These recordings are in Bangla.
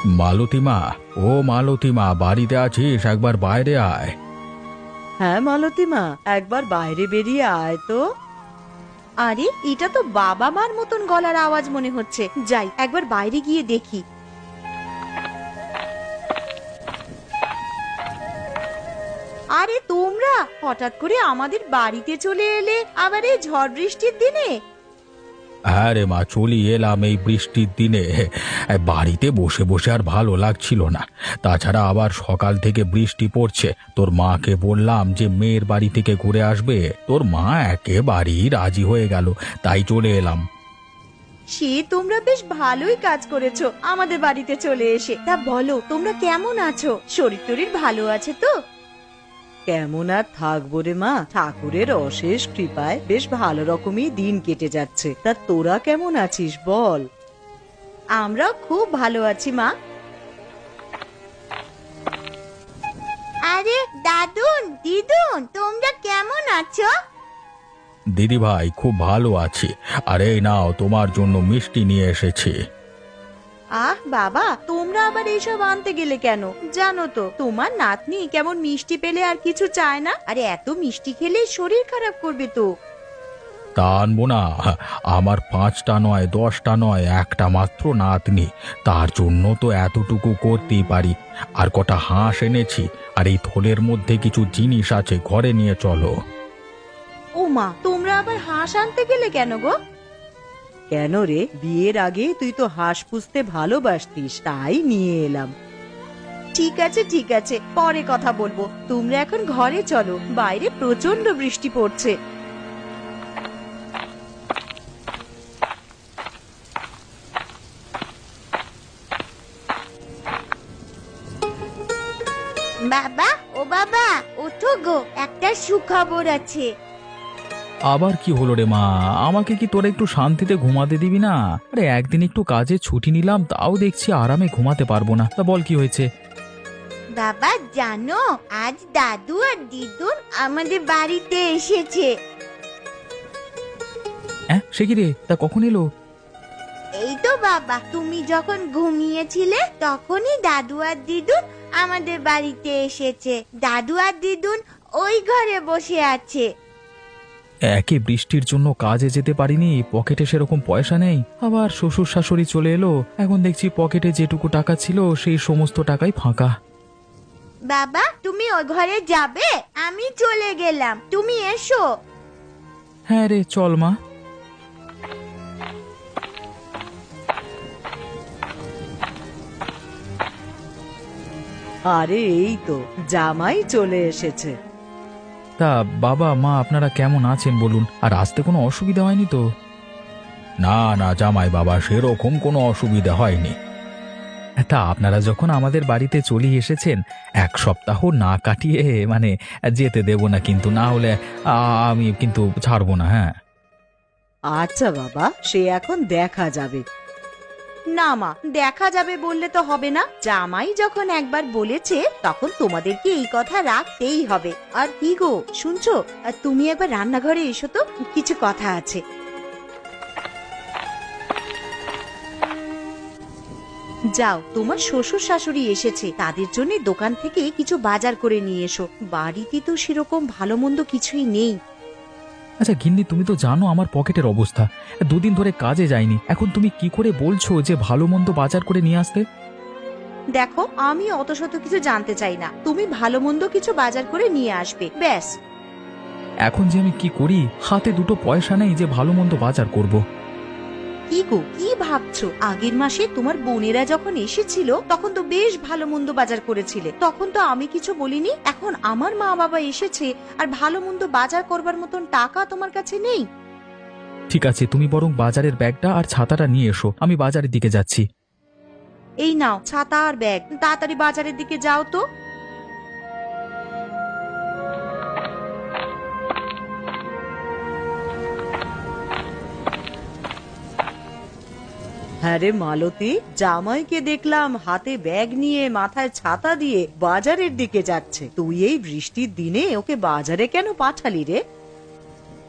মালতী মা, ও মালতী মা, বাড়িতে আছিস? একবার বাইরে আয়। হ্যাঁ মালতী মা, একবার বাইরে বেরিয়ে আয় তো। আরে এটা তো বাবা মার মতন গলার আওয়াজ মনে হচ্ছে, যাই একবার বাইরে গিয়ে দেখি। আরে তোমরা হঠাৎ করে আমাদের বাড়িতে চলে এলে, আবার এই ঝড় বৃষ্টির দিনে? হ্যাঁ রে মা, চলি এলাম এই বৃষ্টির দিনে। বাড়িতে বসে বসে আর ভালো লাগছিল না। তাছাড়া আবার সকাল থেকে বৃষ্টি পড়ছে। তোর মাকে বললাম যে মেয়ের বাড়ি থেকে ঘুরে আসবে, তোর মা একেবারেই রাজি হয়ে গেল, তাই চলে এলাম। সে তোমরা বেশ ভালোই কাজ করেছো আমাদের বাড়িতে চলে এসে। তা বলো, তোমরা কেমন আছো? শরীর টরীর ভালো আছে তো? কেমন আর থাকবো রে মা, ঠাকুরের অশেষ কৃপায় বেশ ভালো রকমই দিন কেটে যাচ্ছে। তা তোরা কেমন আছিস বল? আমরাও খুব ভালো আছি মা। আরে দাদুন দিদুন, তোমরা কেমন আছো? দিদি ভাই, খুব ভালো আছি। আর এই নাও, তোমার জন্য মিষ্টি নিয়ে এসেছি। আহ বাবা, তোমরা আবার এইসব আনতে গেলে কেন? জানো তো তোমার নাতনি কেমন মিষ্টি পেলে আর কিছু চায় না। আরে এত মিষ্টি খেলে শরীর খারাপ করবে তো। তা আনবো না? আমার 5টা নয়, 10টা নয়, একটা মাত্র নাতনি, তার জন্য তো এতটুকু করতেই পারি। আর কটা হাঁস এনেছি, আর এই থলের মধ্যে কিছু জিনিস আছে, ঘরে নিয়ে চলো। ও মা, তোমরা আবার হাঁস আনতে গেলে কেন গো? কেন রে, বিয়ের আগে তুই তো হাঁস পুষতে ভালোবাসতিস, তাই নিয়ে এলাম। ঠিক আছে ঠিক আছে, পরে কথা বলবো। তোমরা এখন ঘরে চলো, বাইরে প্রচন্ড বৃষ্টি পড়ছে। বাবা, ও বাবা, ওঠো গো, একটা সুখবর আছে। আবার কি হলো রে মা? আমাকে কি তোরা একটু শান্তিতে ঘুমাতে দিবি না? আরে একদিন একটু কাজে ছুটি নিলাম, তাও দেখছি আরামে ঘুমাতে পারবো না। তা বল, কি হয়েছে? বাবা জানো, আজ দাদু আর দিদুন আমাদের বাড়িতে এসেছে। হ্যাঁ, সে কি রে? তা কখন এলো? এই তো বাবা, তুমি যখন ঘুমিয়েছিলে তখনই দাদু আর দিদুন আমাদের বাড়িতে এসেছে। দাদু আর দিদুন ওই ঘরে বসে আছে। একে বৃষ্টির জন্য কাজে যেতে পারিনি, পকেটে সেরকম পয়সা নেই, আবার শ্বশুর শাশুড়ি চলে এলো, এখন দেখছি পকেটে যেটুকু টাকা ছিল সেই সমস্ত টাকাই ফাঁকা। বাবা তুমি ওই ঘরে যাবে? আমি চলে গেলাম, তুমি এসো। হ্যাঁ রে, চল মা। আরে এই তো জামাই চলে এসেছে। তা বাবা মা, আপনারা কেমন আছেন বলুন? আর আসতে কোনো অসুবিধা হয়নি তো? না না জামাই বাবা, সেরকম কোনো অসুবিধা হয়নি। তা আপনারা যখন আমাদের বাড়িতে চলে এসেছেন, 1 সপ্তাহ না কাটিয়ে যেতে দেব না, কিন্তু না হলে আমি কিন্তু ছাড়বো না। হ্যাঁ, আচ্ছা বাবা, সে এখন দেখা যাবে। না মা, দেখা যাবে বললে তো হবে না। জামাই যখন একবার বলেছে তখন তোমাদেরকে এই কথা রাখতেই হবে। আর কি গো শুনছো, আর তুমি একবার রান্নাঘরে এসো তো, কিছু কথা আছে। যাও, তোমার শ্বশুর শাশুড়ি এসেছে, তাদের জন্য দোকান থেকে কিছু বাজার করে নিয়ে এসো। বাড়িতে তো সেরকম ভালো মন্দ কিছুই নেই। আচ্ছা গিন্নি, তুমি তো জানো আমার পকেটের অবস্থা, 2 দিন ধরে কাজে যাইনি, এখন তুমি কি করে বলছো যে ভালো মন্দ বাজার করে নিয়ে আসতে? দেখো, আমি অত শত কিছু জানতে চাই না, তুমি ভালো মন্দ কিছু বাজার করে নিয়ে আসবে, ব্যাস। এখন যে আমি কি করি, হাতে 2টো পয়সা নেই যে ভালো মন্দ বাজার করব। কি গো, কি ভাবছো? আগের মাসে তোমার বোনেরা যখন এসেছিল তখন তো বেশ ভালো মন্দ বাজার করেছিলে, তখন তো আমি কিছু বলিনি। এখন আমার মা বাবা এসেছে আর ভালো মন্দ বাজার করবার মতন টাকা তোমার কাছে নেই। ঠিক আছে, তুমি বরং বাজারের ব্যাগটা আর ছাতাটা নিয়ে এসো, আমি বাজারের দিকে যাচ্ছি। এই নাও ছাতা আর ব্যাগ, তাড়াতাড়ি বাজারের দিকে যাও তো। হ্যাঁ রে মালতী, জামাইকে দেখলাম হাতে ব্যাগ নিয়ে মাথায় ছাতা দিয়ে বাজারের দিকে যাচ্ছে। তুই এই বৃষ্টির দিনে ওকে বাজারে কেন পাঠালি রে?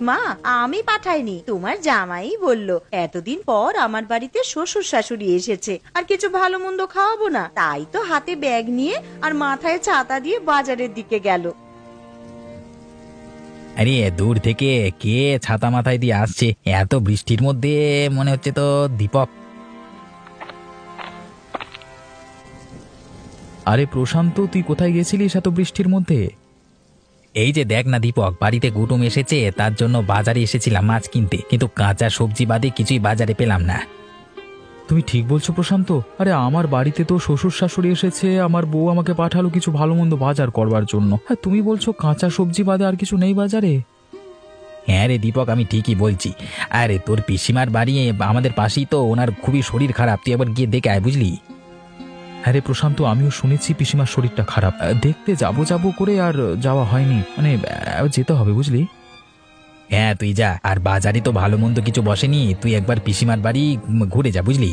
মা, আমি পাঠাইনি, তোমার জামাই বলল এতদিন পর আমার বাড়িতে শ্বশুর শাশুড়ি এসেছে আর কিছু ভালো মন্দ খাওয়াবো না, তাই তো হাতে ব্যাগ নিয়ে আর মাথায় ছাতা দিয়ে বাজারের দিকে গেল। আরে দূর থেকে কে ছাতা মাথায় দিয়ে আসছে এত বৃষ্টির মধ্যে? মনে হচ্ছে তো দীপক। আরে প্রশান্ত, তুই কোথায় গেছিলিস এত বৃষ্টির মধ্যে? এই যে দেখ না দীপক, বাড়িতে কুটুম এসেছে, তার জন্য বাজারে এসেছিলাম মাছ কিনতে, কিন্তু কাঁচা সবজি বাদে কিছুই বাজারে পেলাম না। তুমি ঠিক বলছো প্রশান্ত। আরে আমার বাড়িতে তো শ্বশুর শাশুড়ি এসেছে, আমার বউ আমাকে পাঠালো কিছু ভালো মন্দ বাজার করবার জন্য। হ্যাঁ, তুমি বলছো কাঁচা সবজি বাদে আর কিছু নেই বাজারে? হ্যাঁ রে দীপক, আমি ঠিকই বলছি। আরে তোর পিসিমার বাড়ি আমাদের পাশেই তো, ওনার খুবই শরীর খারাপ, তুই একবার গিয়ে দেখে আয়, বুঝলি? হ্যাঁ রে প্রশান্ত, আমিও শুনেছি পিসিমার শরীরটা খারাপ। দেখতে যাবো করে আর যাওয়া হয়নি, মানে যেতে হবে বুঝলি। হ্যাঁ তুই যা, আর বাজারে তো ভালো মন্দ কিছু বসেনি, তুই একবার পিসিমার বাড়ি ঘুরে যা, বুঝলি?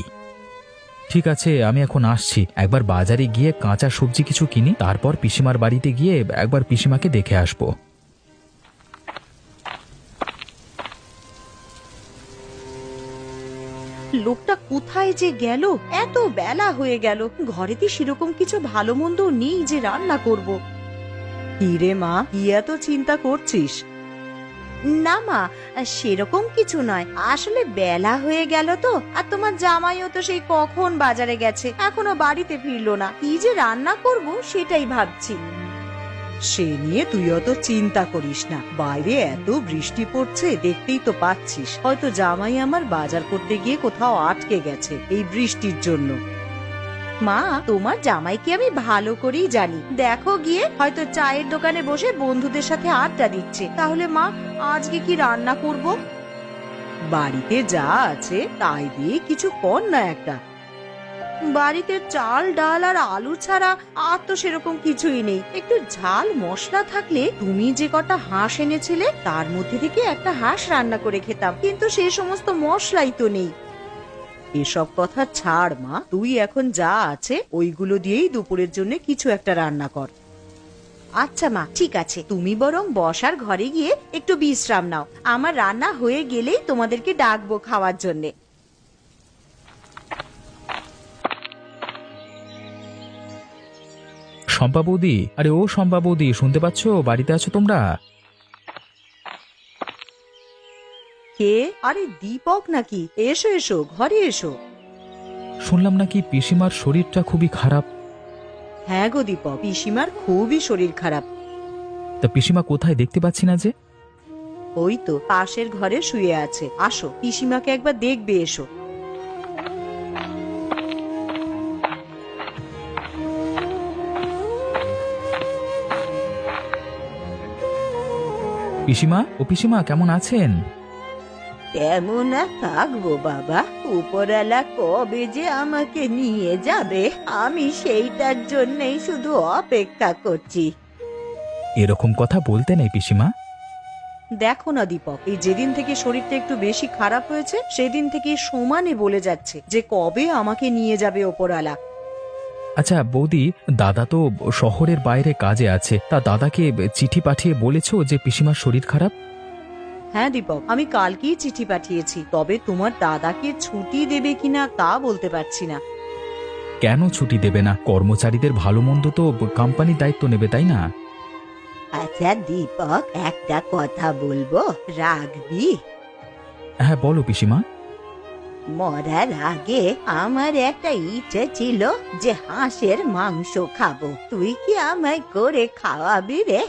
ঠিক আছে, আমি এখন আসছি। একবার বাজারে গিয়ে কাঁচা সবজি কিছু কিনি, তারপর পিসিমার বাড়িতে গিয়ে একবার পিসিমাকে দেখে আসবো। লোকটা কোথায় যে গেল? এত বেলা হয়ে গেল, ঘরেতে সেরকম কিছু ভালো মন্দ নেই যে রান্না করব। কি রে মা, কি এত চিন্তা করছিস? না মা, সেরকম কিছু নয়, আসলে বেলা হয়ে গেল তো, আর তোমার জামাইও তো সেই কখন বাজারে গেছে, এখনো বাড়িতে ফিরলো না, কি যে রান্না করব সেটাই ভাবছি। সে নিয়ে তুই অত চিন্তা করিস না, বাইরে এত বৃষ্টি পড়ছে দেখতেই তো পাচ্ছিস। হয়তো জামাই আমার বাজার করতে গিয়ে কোথাও আটকে গেছে এই বৃষ্টির জন্য। মা, তোমার জামাইকে আমি ভালো করেই জানি, দেখো গিয়ে হয়তো চায়ের দোকানে বসে বন্ধুদের সাথে আড্ডা দিচ্ছে। তাহলে মা, আজকে কি রান্না করব? বাড়িতে যা আছে তাই দিয়ে কিছু কর না একটা। বাড়িতে চাল ডাল আর আলু ছাড়া আর তো সেরকম কিছুই নেই। একটু ঝাল মশলা থাকলে, তুমি যে কটা হাঁস এনেছিলে তার মধ্যে থেকে একটা হাঁস রান্না করে খেতাম, কিন্তু সে সমস্ত মশলাই তো নেই। এসব কথা ছাড় মা, তুই এখন যা আছে ওইগুলো দিয়েই দুপুরের জন্য কিছু একটা রান্না কর। আচ্ছা মা, ঠিক আছে, তুমি বরং বসার ঘরে গিয়ে একটু বিশ্রাম নাও, আমার রান্না হয়ে গেলেই তোমাদেরকে ডাকবো খাওয়ার জন্যে। শম্পা বৌদি, আরে ও শম্পা বৌদি, শুনতে পাচ্ছো? বাড়িতে আছো তোমরা? কে? আরে দীপক নাকি? এসো এসো, ঘরে এসো। শুনলাম নাকি পিসিমার শরীরটা খুবই খারাপ। হ্যাঁ গো দীপক, পিসিমার খুবই শরীর খারাপ। তা পিসিমা কোথায়, দেখতে পাচ্ছি না যে? ওই তো পাশের ঘরে শুয়ে আছে, আসো পিসিমাকে একবার দেখবে এসো। পিসিমা, ও পিসিমা, কেমন আছেন? কেমন আর থাকবো বাবা, উপরওয়ালা কবে যে আমাকে নিয়ে যাবে আমি সেইটার জন্যই শুধু অপেক্ষা করছি। এরকম কথা বলতে নেই পিসিমা। দেখো না দীপক, এই যেদিন থেকে শরীরটা একটু বেশি খারাপ হয়েছে সেদিন থেকে সমানে বলে যাচ্ছে যে কবে আমাকে নিয়ে যাবে ওপরওয়ালা। আচ্ছা বৌদি, দাদা তো শহরের বাইরে কাজে আছে, তা দাদাকে চিঠি পাঠিয়ে বলেছো যে পিসিমার শরীর খারাপ? হ্যাঁ দীপক, আমি কালকেই চিঠি পাঠিয়েছি, তবে তোমার দাদাকে ছুটি দেবে কিনা তা বলতে পারছি না। কেন ছুটি দেবে না? কর্মচারীদের ভালো মন্দ তো কোম্পানি দায়িত্ব নেবে, তাই না? আচ্ছা দীপক, একটা কথা বলবো, রাখবি? হ্যাঁ বলো পিসিমা। মরার আগে আমার একটা ইচ্ছে ছিল যে হাঁসের মাংস খাবো, তুই কি আমায় করে খাওয়াবি রে?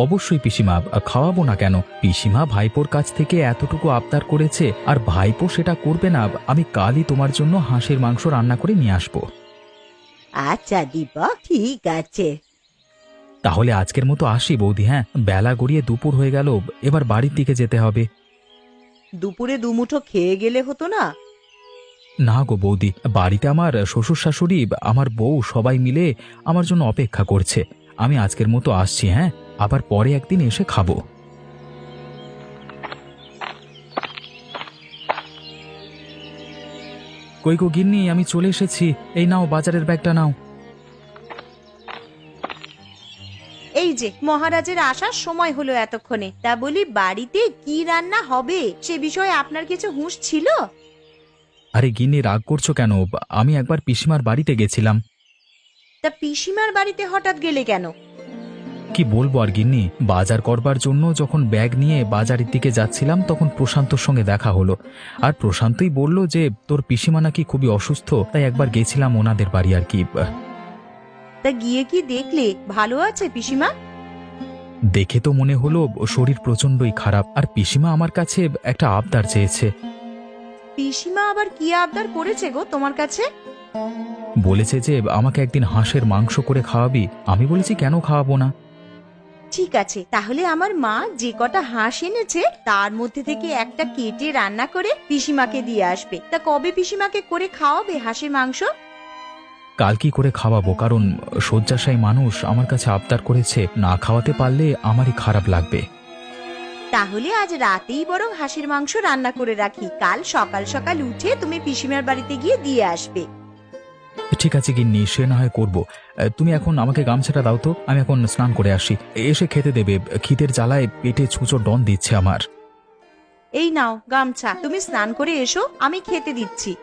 অবশ্যই পিসিমা, খাওয়াবো না কেন? পিসিমা ভাইপোর কাছ থেকে এতটুকু আবদার করেছে, আর ভাইপো সেটা করবে না? আমি কালই তোমার জন্য হাঁসের মাংস রান্না করে নিয়ে আসবো। আচ্ছা দীপক, ঠিক আছে। তাহলে আজকের মতো আসি বৌদি। হ্যাঁ, বেলা গড়িয়ে দুপুর হয়ে গেল, এবার বাড়ির দিকে যেতে হবে। দুপুরে দুমুঠো খেয়ে গেলে হতো না? না গো বৌদি, বাড়িতে আমার শ্বশুর শাশুড়ি, আমার বউ সবাই মিলে আমার জন্য অপেক্ষা করছে। আমি আজকের মতো আসছি, হ্যাঁ, আবার পরে একদিন এসে খাবো। কই গো গিন্নি, আমি চলে এসেছি। এই নাও বাজারের ব্যাগটা নাও। এই যে মহারাজের আসার সময় হলো এতক্ষণে। তা বলি, বাড়িতে কি রান্না হবে সে বিষয়ে আপনার কিছু হুঁশ ছিল? আরে গিন্নি, রাগ করছো কেন? আমি একবার পিসিমার বাড়িতে গেছিলাম। তা পিসিমার বাড়িতে হঠাৎ গেলে কেন? কি বলবো আর গিন্নি, বাজার করবার জন্য যখন ব্যাগ নিয়ে বাজারের দিকে যাচ্ছিলাম তখন প্রশান্তর সঙ্গে দেখা হলো। আর প্রশান্তই বলল যে তোর পিসিমা নাকি খুবই অসুস্থ, তাই একবার গেছিলাম ওনাদের বাড়ি আর কি। তা গিয়ে কি দেখলে? ভালো আছে পিসিমা? দেখে তো মনে হলো শরীর প্রচন্ডই খারাপ। আর পিসিমা আমার কাছে একটা আবদার চেয়েছে। পিসিমা আবার কি আবদার করেছে গো তোমার কাছে? বলেছে যে আমাকে একদিন হাঁসের মাংস করে খাওয়াবি। আমি বলেছি কেন খাওয়াবো না। ঠিক আছে, তাহলে আমার মা যে কটা হাঁস এনেছে তার মধ্যে থেকে একটা কেটে রান্না করে পিসিমাকে দিয়ে আসবে। তা কবে পিসিমাকে করে খাওয়াবে হাঁসের মাংস? কাল কি করে খাওয়াবো, কারণ শয্যাশায়ী মানুষ আমার কাছে আবদার করেছে, না খাওয়াতে পারলে আমারই খারাপ লাগবে। তাহলে আজ রাতেই বরং হাঁসের মাংস রান্না করে রাখি, কাল সকাল সকাল উঠে তুমি পিসিমার বাড়িতে গিয়ে দিয়ে আসবে। ঠিক আছে গিন্নি, সে না হয় করবো। তুমি এখন আমাকে গামছাটা দাও তো, আমি এখন স্নান করে আসি। এসে খেতে দেবে, খিদের জ্বালায় পেটে ছুঁচো ডন দিচ্ছে আমার। এই নাও গামছা, তুমি স্নান করে এসো, আমি খেতে দিচ্ছি।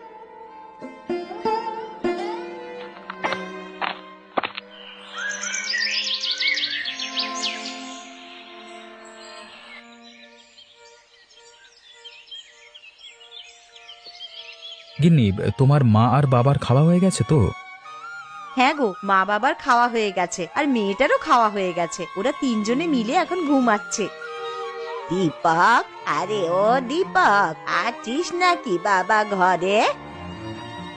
গিন্নি, তোমার মা আর বাবার খাওয়া হয়ে গেছে তো? হ্যাঁ গো, মা বাবার খাওয়া হয়ে গেছে, আর মেয়েটারও খাওয়া হয়ে গেছে। ওরা তিনজনে মিলে এখন ঘুমাচ্ছে। দীপক, আরে ও দীপক, আছিস নাকি বাবা ঘরে?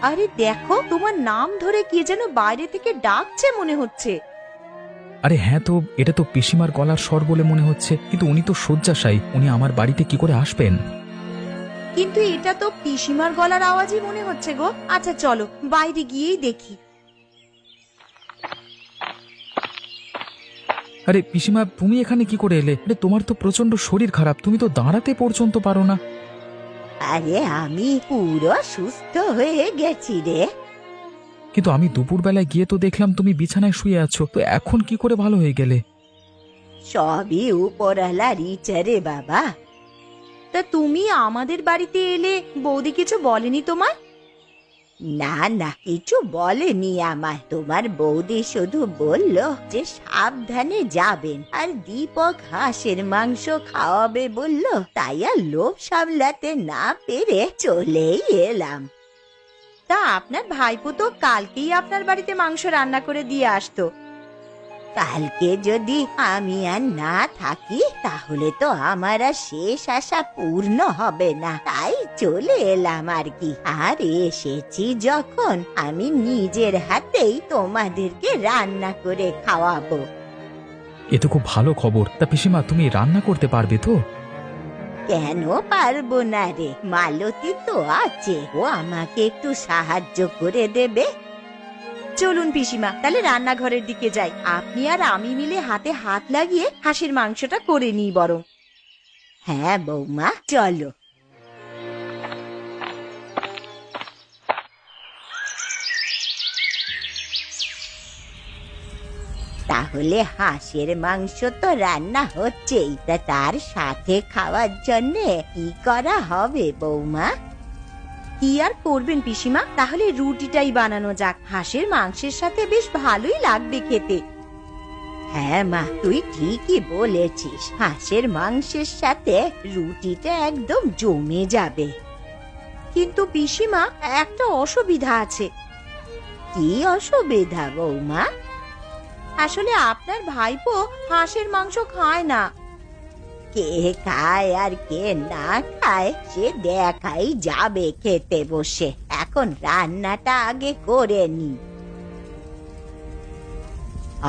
আরে দেখো, তোমার নাম ধরে কে যেন বাইরে থেকে ডাকছে মনে হচ্ছে। আরে হ্যাঁ তো, এটা তো পিসিমার গলার স্বর বলে মনে হচ্ছে, কিন্তু উনি তো শয্যাশায়ী, উনি আমার বাড়িতে কি করে আসবেন? কিন্তু এটা তো পিসিমার গলার আওয়াজই মনে হচ্ছে গো। আচ্ছা চলো বাইরে গিয়েই দেখি। আরে পিসিমা, তুমি এখানে কি করে এলে? আরে তোমার তো প্রচন্ড শরীর খারাপ, তুমি তো দাঁড়াতে পর্যন্ত পারো না। আরে আমি পুরো সুস্থ হয়ে গেছি রে। কিন্তু আমি দুপুরবেলায় গিয়ে তো দেখলাম তুমি বিছানায় শুয়ে আছো, তো এখন কি করে ভালো হয়ে গেলে? সবই উপরওয়ালার ইচ্ছা রে বাবা। তা তুমি আমাদের বাড়িতে এলে বৌদি কিছু বলেনি তোমায়? না না, কিছু বলেনি আমায়। তোমার বৌদি শুধু বলল যে সাবধানে যাবেন, আর দীপক হাঁসের মাংস খাওয়াবে বলল, তাই আর লোভ সামলাতে না পেরে চলেই এলাম। তা আপনার ভাইপো তো কালকেই আপনার বাড়িতে মাংস রান্না করে দিয়ে আসতো। কালকে যদি আমি আর না থাকি তাহলে তো আমার আর শেষ আশা পূর্ণ হবে না, তাই চলে এলাম আর কি। আর এসেছি যখন, আমি নিজের হাতেই তোমাদেরকে রান্না করে খাওয়াবো। এ তো খুব ভালো খবর। তা পিসিমা, তুমি রান্না করতে পারবে তো? কেন পারবো না রে, মালতী তো আছে, ও আমাকে একটু সাহায্য করে দেবে। চলুন পিসিমা, তাহলে রান্নাঘরের দিকে যাই। আপনি আর আমি মিলে হাতে হাত লাগিয়ে হাঁসের মাংসটা করে নিই বরং। হ্যাঁ বৌমা, চলো। তাহলে হাঁসের মাংস তো রান্না হচ্ছেই, তা তার সাথে খাওয়ার জন্য কি করা হবে বৌমা? কি আর করবেন পিসিমা, তাহলে রুটিটাই বানানো যাক। হাঁসের মাংসের সাথে বেশ ভালোই লাগবে খেতে। হ্যাঁ মা, তুই ঠিকই বলেছিস, হাঁসের মাংসের সাথে রুটিটা একদম জমে যাবে। কিন্তু পিসিমা, একটা অসুবিধা আছে। কি অসুবিধা বৌমা? আসলে আপনার ভাইপো হাঁসের মাংস খায় না। কে খায় আর কে না খায় সে দেখাই যাবে খেতে বসে। এখন রান্নাটা আগে করে নি।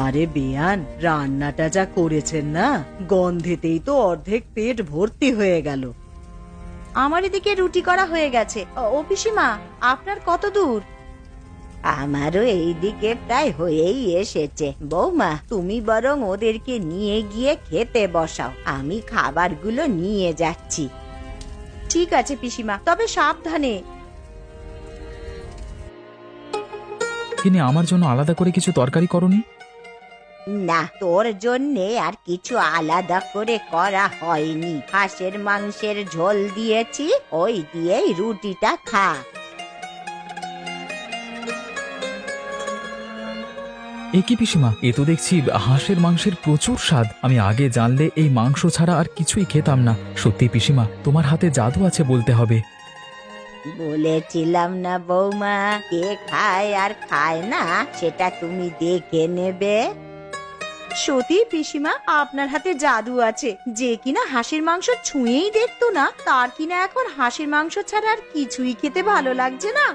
আরে বেয়ান, রান্নাটা যা করেছেন না, গন্ধেতেই তো অর্ধেক পেট ভর্তি হয়ে গেল। আমার এদিকে রুটি করা হয়ে গেছে। ও পিসিমা, আপনার কত দূর? আমারও এইদিকে প্রায় হয়েই এসেছে। বৌমা, তুমি বরং ওদেরকে নিয়ে গিয়ে খেতে বসাও, আমি খাবারগুলো নিয়ে যাচ্ছি। ঠিক আছে পিসিমা, তবে সাবধানে। কিন্তু আমার জন্য আলাদা করে কিছু তরকারি করনি? না, তোর জন্যে আর কিছু আলাদা করে করা হয়নি। হাঁসের মাংসের ঝোল দিয়েছি, ওই দিয়েই রুটিটা খা। এ কি পিসিমা, এ তো দেখছি হাঁসের মাংসের প্রচুর স্বাদ। আমি আগে জানলে এই মাংস ছাড়া আর কিছুই খেতাম না। সত্যি পিসিমা, তোমার হাতে জাদু আছে বলতে হবে। বলেছিলাম না বৌমা, কে খায় আর খায় না সেটা তুমি দেখে নেবে। সত্যি পিসিমা, আপনার হাতে জাদু আছে। যে কিনা হাঁসের মাংস ছুঁয়েই দেখতো না, তার কিনা এখন হাঁসের মাংস ছাড়া আর কিছুই খেতে ভালো লাগছে না।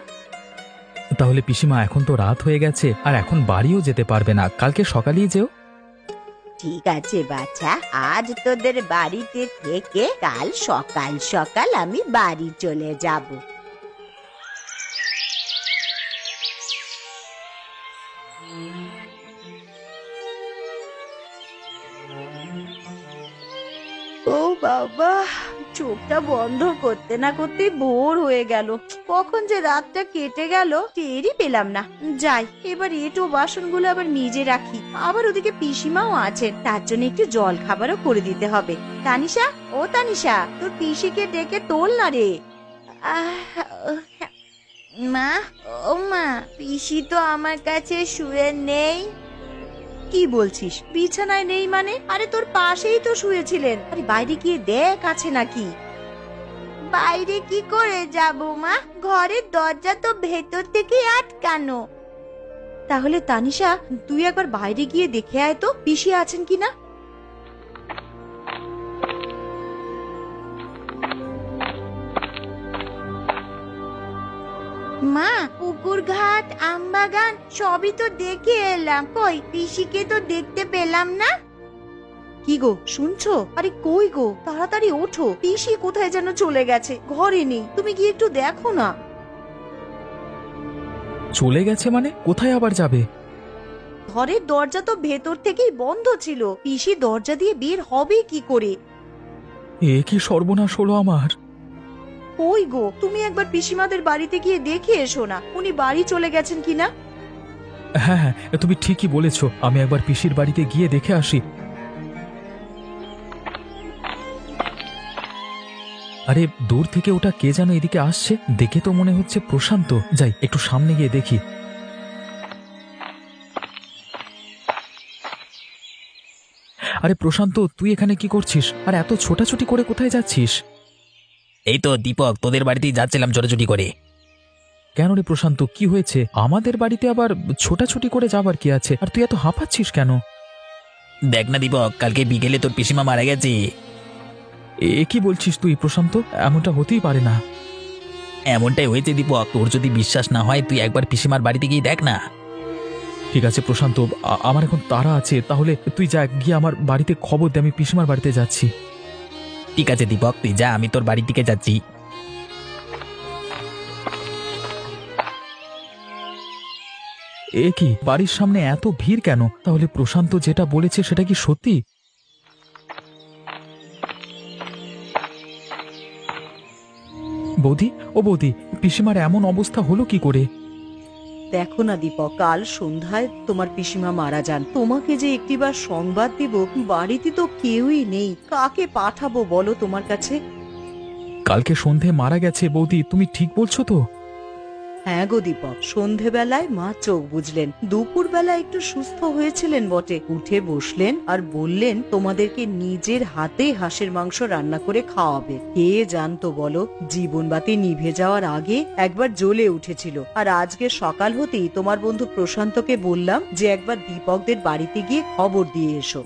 তাহলে পিসিমা, এখন তো রাত হয়ে গেছে, আর এখন বাড়িও যেতে পারবে না, কালকে সকালেই যেও। ঠিক আছে বাছা, আজ তোদের বাড়িতে থেকে কাল সকাল সকাল আমি বাড়ি চলে যাব। ও বাবা, চোখটা বন্ধ করতে না করতে ভোর হয়ে গেল। কখন যে রাতটা কেটে গেল টেরই পেলাম না। যাই, এবার এঁটো বাসনগুলো আবার মেজে রাখি। আবার ওদিকে পিসিমাও আছেন, তার জন্য একটু জল খাবারও করে দিতে হবে। তানিশা, ও তানিশা, তোর পিসিকে ডেকে তোল না রে। মা, ও মা, পিসি তো আমার কাছে শুয়ে নেই। কি বলছিস? বিছানায় নেই মানে? আরে তোর পাশেই তো শুয়েছিলেন। আরে বাইরে গিয়ে দেখ আছে নাকি। বাইরে কি করে যাব মা? ঘরের দরজা তো ভেতর থেকে আটকানো। তাহলে তানিশা, তুই একবার বাইরে গিয়ে দেখে আয় তো পিসি আছেন কিনা। মা, পুকুর ঘাট, আমবাগান সবই তো দেখে এলাম, কই পিসিকে তো দেখতে পেলাম না। কি গো, শুনছো? আরে কই গো, তাড়াতাড়ি ওঠো, পিসি কোথায় যেন চলে গেছে, ঘরে নেই। তুমি গিয়ে একটু দেখো না। চলে গেছে মানে? কোথায় আবার যাবে? ঘরের দরজা তো ভেতর থেকেই বন্ধ ছিল, পিসি দরজা দিয়ে বের হবে কি করে? এ কি সর্বনাশ হলো আমার! কই গো, তুমি একবার পিসিমাদের বাড়িতে গিয়ে দেখে এসো না, উনি বাড়ি চলে গেছেন কিনা। হ্যাঁ হ্যাঁ, তুমি ঠিকই বলেছ, আমি একবার পিসির বাড়িতে গিয়ে দেখে আসি। আরে দূর থেকে ওটা কে যেন এদিকে আসছে, দেখে তো মনে হচ্ছে প্রশান্ত। যাই, একটু সামনে গিয়ে দেখি। আরে প্রশান্ত, তুই এখানে কি করছিস? আর এত ছোটাছুটি করে কোথায় যাচ্ছিস? এই তো দীপক, তোদের বাড়িতেই যাচ্ছিলাম ছোটাছুটি করে। কেন রে প্রশান্ত, কি হয়েছে? আমাদের বাড়িতে আবার ছোটাছুটি করে যাবার কি আছে? আর তুই এত হাঁপাচ্ছিস কেন? দেখ না দীপক, কালকে বিকেলে তোর পিসিমা মারা গেছে। এ কি বলছিস তুই প্রশান্ত? এমনটা হতেই পারে না। এমনটাই হয়েছে দীপক, তোর যদি বিশ্বাস না হয় তুই একবার পিসিমার বাড়িতে গিয়ে দেখ না। ঠিক আছে প্রশান্ত, আমার এখন তাড়া আছে, তাহলে তুই যা, গিয়ে আমার বাড়িতে খবর দে, আমি পিসিমার বাড়িতে যাচ্ছি। ঠিক আছে দীপক, তুই যা, আমি তোর বাড়ির দিকে যাচ্ছি। এ কি, বাড়ির সামনে এত ভিড় কেন? তাহলে প্রশান্ত যেটা বলেছে সেটা কি সত্যি? বৌদি, ও বৌদি, পিসিমার এমন অবস্থা হলো কি করে? দেখো না দীপক, কাল সন্ধ্যায় তোমার পিসিমা মারা যান। তোমাকে যে একটিবার সংবাদ দিব, বাড়িতে তো কেউই নেই, কাকে পাঠাবো বলো তোমার কাছে? কালকে সন্ধে মারা গেছে বৌদি, তুমি ঠিক বলছো তো? হ্যাঁ গো দীপক, সন্ধেবেলায় মা চোখ বুঝলেন, দুপুর বেলা একটু সুস্থ হয়েছিলেন বটে। উঠে বসলেন আর বললেন তোমাদেরকে নিজের হাতে হাঁসের মাংস রান্না করে খাওয়াবে। কে জানতো বলো, জীবনবাতি নিভে যাওয়ার আগে একবার জ্বলে উঠেছিল। আর আজকে সকাল হতেই তোমার বন্ধু প্রশান্তকে বললাম যে একবার দীপকদের বাড়িতে গিয়ে খবর দিয়ে এসো।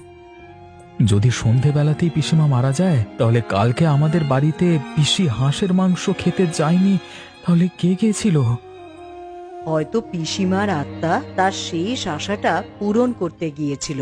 যদি সন্ধেবেলাতেই পিসিমা মারা যায়, তাহলে কালকে আমাদের বাড়িতে পিসি হাঁসের মাংস খেতে যায়নি, তাহলে কে গিয়েছিল? হয়তো পিসিমার আত্মা তার শেষ আশাটা পূরণ করতে গিয়েছিল।